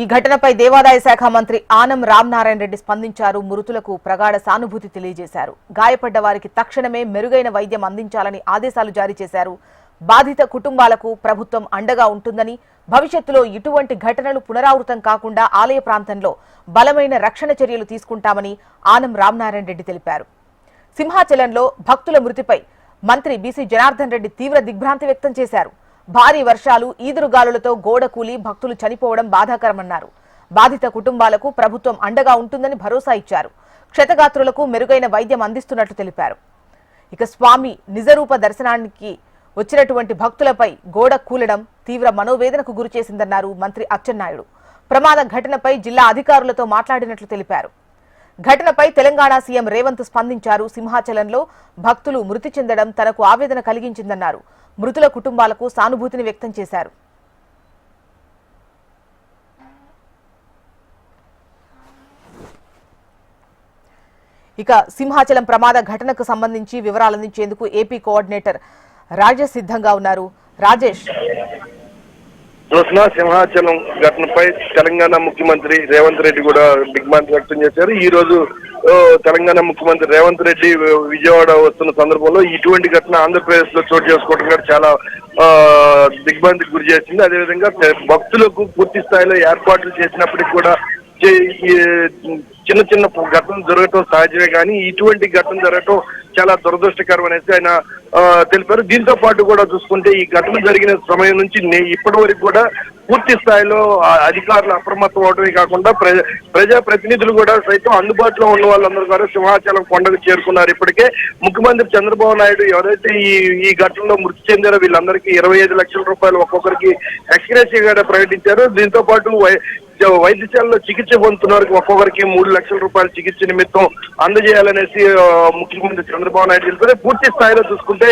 ఈ ఘటనపై దేవాదాయ శాఖ మంత్రి ఆనం రామనారాయణ రెడ్డి స్పందించారు. మృతులకు ప్రగాఢ సానుభూతి తెలియజేశారు. గాయపడ్డ వారికి తక్షణమే మెరుగైన వైద్యం అందించాలని ఆదేశాలు జారీ చేశారు. బాధిత కుటుంబాలకు ప్రభుత్వం అండగా ఉంటుందని, భవిష్యత్తులో ఇటువంటి ఘటనలు పునరావృతం కాకుండా ఆలయ ప్రాంతంలో బలమైన రక్షణ చర్యలు తీసుకుంటామని ఆనం రామనారాయణ రెడ్డి తెలిపారు. సింహాచలంలో భక్తుల మృతిపై మంత్రి బీసీ జనార్దన్ రెడ్డి తీవ్ర దిగ్భ్రాంతి వ్యక్తం చేశారు. భారీ వర్షాలు, ఈదురుగాలులతో గోడ కూలి భక్తులు చనిపోవడం బాధాకరమన్నారు. బాధిత కుటుంబాలకు ప్రభుత్వం అండగా ఉంటుందని భరోసా ఇచ్చారు. క్షతగాత్రులకు మెరుగైన వైద్యం అందిస్తున్నట్లు తెలిపారు. ఇక స్వామి నిజరూప దర్శనానికి వచ్చినటువంటి భక్తులపై గోడ కూలడం తీవ్ర మనోవేదనకు గురిచేసిందన్నారు మంత్రి అచ్చెన్నాయుడు. ప్రమాద ఘటనపై జిల్లా అధికారులతో మాట్లాడినట్లు తెలిపారు. ఘటనపై తెలంగాణ సీఎం రేవంత్ స్పందించారు. సింహాచలంలో భక్తులు మృతి చెందడం తనకు ఆవేదన కలిగించిందన్నారు. మృతుల కుటుంబాలకు సానుభూతిని వ్యక్తం చేశారు. ఇక సింహాచలం ప్రమాద ఘటనకు సంబంధించి వివరాలు అందించేందుకు ఏపీ కోఆర్డినేటర్ రాజేష్ సిద్ధంగా ఉన్నారు. రాజేష్, సింహాచలం ఘటనపై తెలంగాణ ముఖ్యమంత్రి రేవంత్ రెడ్డి కూడా దిగ్భ్రాంతి వ్యక్తం చేశారు. ఈ రోజు తెలంగాణ ముఖ్యమంత్రి రేవంత్ రెడ్డి విజయవాడ వస్తున్న సందర్భంలో ఇటువంటి ఘటన ఆంధ్రప్రదేశ్ లో చోటు చేసుకోవడం కూడా చాలా దిగ్భ్రాంతికి గురి చేసింది. అదేవిధంగా భక్తులకు పూర్తి స్థాయిలో ఏర్పాట్లు చేసినప్పటికీ కూడా చిన్న చిన్న ఘటనలు జరగటం సహజమే, కానీ ఇటువంటి ఘటన జరగటం చాలా దురదృష్టకరం అనేసి ఆయన తెలిపారు. దీంతో పాటు కూడా చూసుకుంటే ఈ ఘటన జరిగిన సమయం నుంచి ఇప్పటి వరకు కూడా పూర్తి స్థాయిలో అధికారులు అప్రమత్తం అవడమే కాకుండా ప్రజా ప్రతినిధులు కూడా సైతం అందుబాటులో ఉన్న వాళ్ళందరూ కూడా సింహాచలం కొండకు చేరుకున్నారు. ఇప్పటికే ముఖ్యమంత్రి చంద్రబాబు నాయుడు ఎవరైతే ఈ ఘటనలో మృతి చెందారో వీళ్ళందరికీ 25 లక్షల రూపాయలు ఒక్కొక్కరికి ఎక్స్గ్రేషియా ప్రకటించారు. దీంతో పాటు వైద్యశాలలో చికిత్స పొందుతున్నారు ఒక్కొక్కరికి 3 లక్షల రూపాయల చికిత్స నిమిత్తం అందజేయాలనేసి ముఖ్యమంత్రి చంద్రబాబు నాయుడు తెలిపారు. పూర్తి స్థాయిలో చూసుకుంటే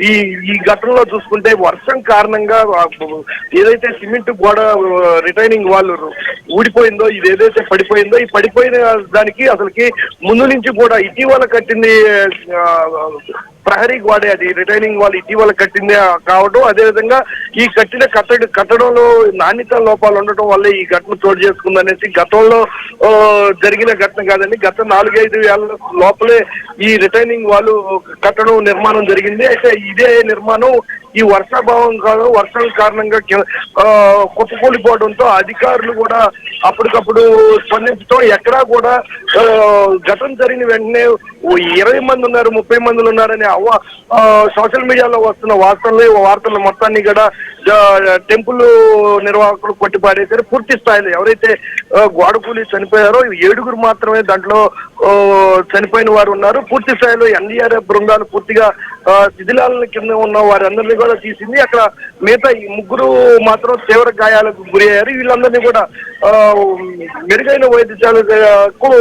ఈ ఘటనలో చూసుకుంటే వర్షం కారణంగా ఏదైతే సిమెంట్ గోడ రిటైనింగ్ వాల్ ఊడిపోయిందో, ఇది ఏదైతే పడిపోయిందో, ఈ పడిపోయిన దానికి అసలుకి ముందు నుంచి కూడా ఇటీవల కట్టింది ప్రహరీ గోడే, అది రిటైనింగ్ వాల్ ఇటీవల కట్టింది కావడం, అదేవిధంగా ఈ కట్టడంలో నాణ్యత లోపాలు ఉండటం వల్ల ఈ ఘటన చోటు చేసుకుందనేసి గతంలో జరిగిన ఘటన కాదండి. గత 4-5 ఏళ్ల లోపలే ఈ రిటైనింగ్ వాల్ కట్టడం నిర్మాణం జరిగింది. అయితే ఇదే నిర్మాణం ఈ వర్షం కారణంగా కుప్పకూలిపోవడంతో అధికారులు కూడా అప్పటికప్పుడు స్పందించడం, ఎక్కడా కూడా ఘటన జరిగిన వెంటనే 20 మంది ఉన్నారు, 30 మందిలు ఉన్నారని సోషల్ మీడియాలో వస్తున్న వార్తలు మొత్తాన్ని కూడా టెంపుల్ నిర్వాహకులు కొట్టిపారేశారు. పూర్తి స్థాయిలో ఎవరైతే గోడ కూలి చనిపోయారో 7 మాత్రమే దాంట్లో చనిపోయిన వారు ఉన్నారు. పూర్తి స్థాయిలో ఎన్డీఆర్ఎఫ్ బృందాలు పూర్తిగా శిథిలాల కింద ఉన్న వారందరినీ కూడా తీసింది. అక్కడ మిగతా ఈ 3 మాత్రం తీవ్ర గాయాలకు గురి అయ్యారు. వీళ్ళందరినీ కూడా మెరుగైన వైద్యశాలకు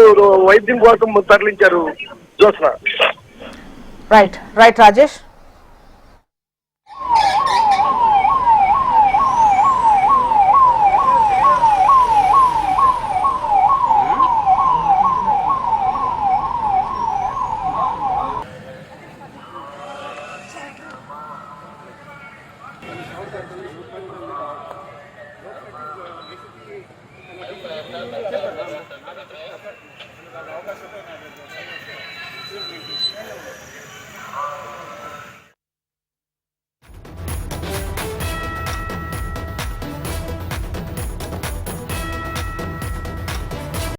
వైద్యం కోసం తరలించారు. జోస్నా. రైట్ రాజేష్.